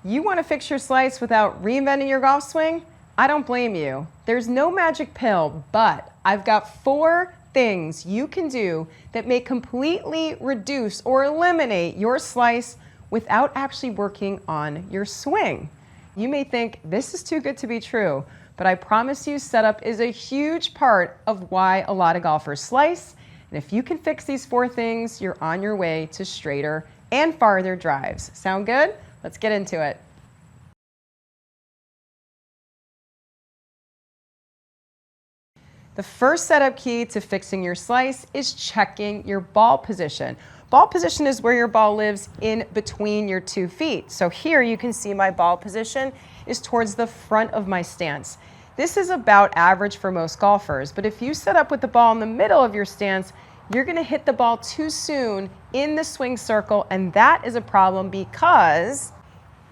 You want to fix your slice without reinventing your golf swing? I don't blame you. There's no magic pill, but I've got 4 things you can do that may completely reduce or eliminate your slice without actually working on your swing. You may think this is too good to be true, but I promise you setup is a huge part of why a lot of golfers slice. And if you can fix these 4 things, you're on your way to straighter and farther drives. Sound good? Let's get into it. The first setup key to fixing your slice is checking your ball position. Ball position is where your ball lives in between your 2 feet. So here you can see my ball position is towards the front of my stance. This is about average for most golfers, but if you set up with the ball in the middle of your stance, you're going to hit the ball too soon in the swing circle, and that is a problem because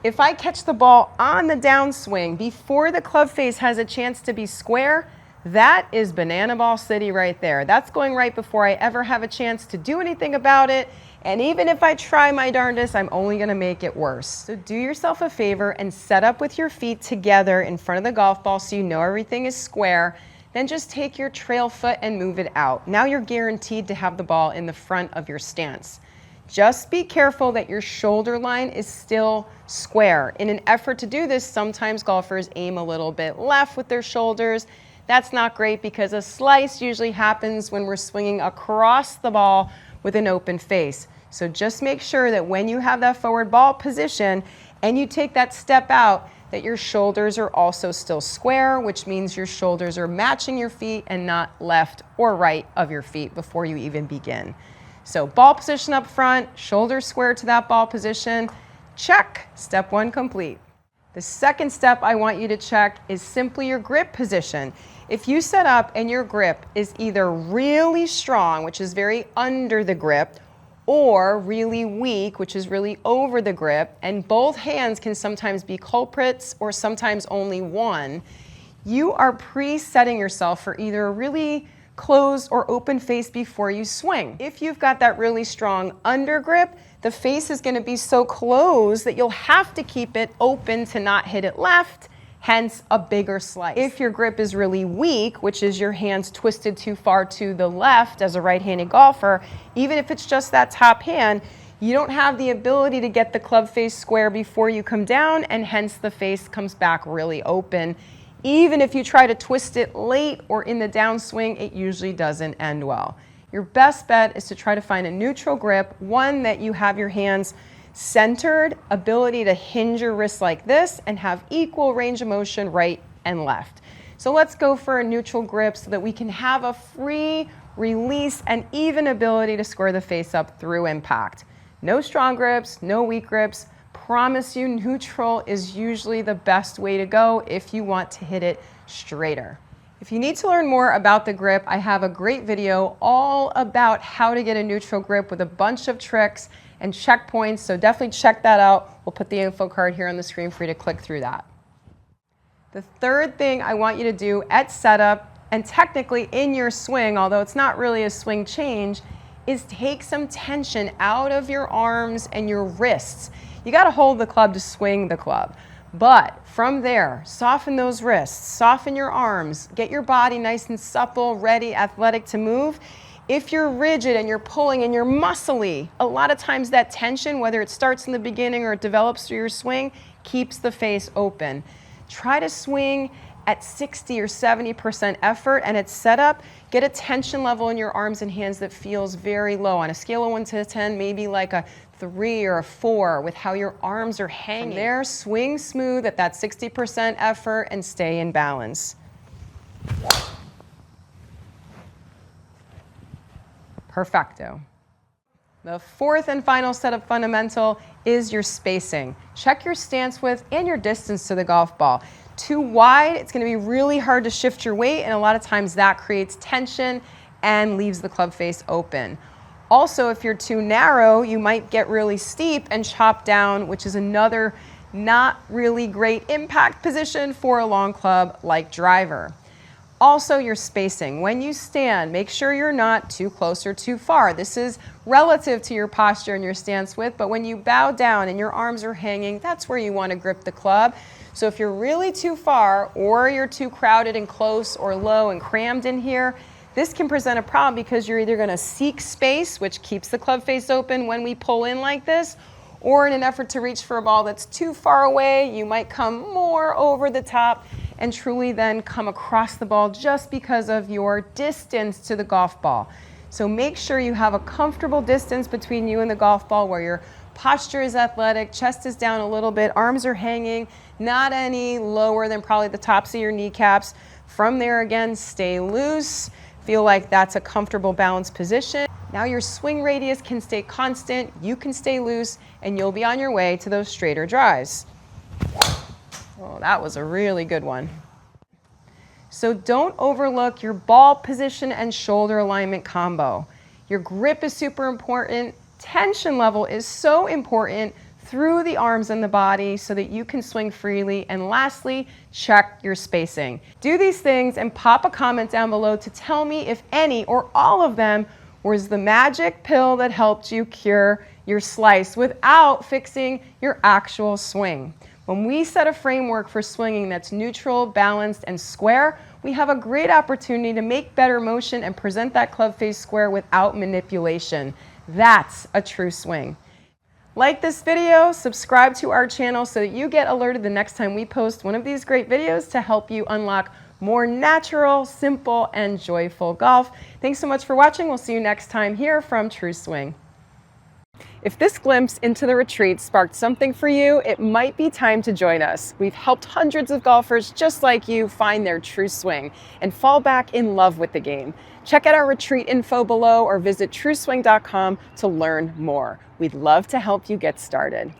if I catch the ball on the downswing before the club face has a chance to be square, that is banana ball city right there. That's going right before I ever have a chance to do anything about it. And even if I try my darndest, I'm only going to make it worse. So do yourself a favor and set up with your feet together in front of the golf ball so you know everything is square. Then just take your trail foot and move it out. Now you're guaranteed to have the ball in the front of your stance. Just be careful that your shoulder line is still square. In an effort to do this, sometimes golfers aim a little bit left with their shoulders. That's not great because a slice usually happens when we're swinging across the ball with an open face. So just make sure that when you have that forward ball position and you take that step out, that your shoulders are also still square, which means your shoulders are matching your feet and not left or right of your feet before you even begin. So ball position up front, shoulders square to that ball position. Check, step 1 complete. The second step I want you to check is simply your grip position. If you set up and your grip is either really strong, which is very under the grip, or really weak, which is really over the grip, and both hands can sometimes be culprits or sometimes only one, you are pre-setting yourself for either a really closed or open face before you swing. If you've got that really strong under grip, the face is going to be so closed that you'll have to keep it open to not hit it left, hence a bigger slice. If your grip is really weak, which is your hands twisted too far to the left as a right-handed golfer, even if it's just that top hand, you don't have the ability to get the club face square before you come down, and hence the face comes back really open. Even if you try to twist it late or in the downswing, it usually doesn't end well. Your best bet is to try to find a neutral grip, one that you have your hands centered, ability to hinge your wrists like this, and have equal range of motion right and left. So let's go for a neutral grip so that we can have a free release and even ability to square the face up through impact. No strong grips, no weak grips. Promise you, neutral is usually the best way to go if you want to hit it straighter. If you need to learn more about the grip, I have a great video all about how to get a neutral grip with a bunch of tricks and checkpoints, so definitely check that out. We'll put the info card here on the screen for you to click through that. The third thing I want you to do at setup, and technically in your swing, although it's not really a swing change, is take some tension out of your arms and your wrists. You got to hold the club to swing the club. But from there, soften those wrists, soften your arms, get your body nice and supple, ready, athletic to move. If you're rigid and you're pulling and you're muscly, a lot of times that tension, whether it starts in the beginning or it develops through your swing, keeps the face open. Try to swing at 60 or 70% effort, and at setup, get a tension level in your arms and hands that feels very low. On a scale of 1 to 10, maybe like a 3 or a 4 with how your arms are hanging. From there, swing smooth at that 60% effort and stay in balance. Perfecto. The fourth and final setup fundamental is your spacing. Check your stance width and your distance to the golf ball. Too wide, it's going to be really hard to shift your weight, and a lot of times that creates tension and leaves the club face open. Also, if you're too narrow, you might get really steep and chop down, which is another not really great impact position for a long club like driver. Also, your spacing. When you stand, make sure you're not too close or too far. This is relative to your posture and your stance width, but when you bow down and your arms are hanging, that's where you want to grip the club. So if you're really too far or you're too crowded and close or low and crammed in here, this can present a problem because you're either going to seek space, which keeps the club face open when we pull in like this, or in an effort to reach for a ball that's too far away, you might come more over the top and truly then come across the ball just because of your distance to the golf ball. So make sure you have a comfortable distance between you and the golf ball where your posture is athletic, chest is down a little bit, arms are hanging, not any lower than probably the tops of your kneecaps. From there again, stay loose. Feel like that's a comfortable balanced position. Now your swing radius can stay constant, you can stay loose, and you'll be on your way to those straighter drives. Oh, that was a really good one. So don't overlook your ball position and shoulder alignment combo. Your grip is super important. Tension level is so important through the arms and the body so that you can swing freely. And lastly, check your spacing. Do these things and pop a comment down below to tell me if any or all of them was the magic pill that helped you cure your slice without fixing your actual swing. When we set a framework for swinging that's neutral, balanced, and square, we have a great opportunity to make better motion and present that club face square without manipulation. That's a true swing. Like this video, subscribe to our channel so that you get alerted the next time we post one of these great videos to help you unlock more natural, simple, and joyful golf. Thanks so much for watching. We'll see you next time here from True Swing. If this glimpse into the retreat sparked something for you, it might be time to join us. We've helped hundreds of golfers just like you find their true swing and fall back in love with the game. Check out our retreat info below or visit trueswing.com to learn more. We'd love to help you get started.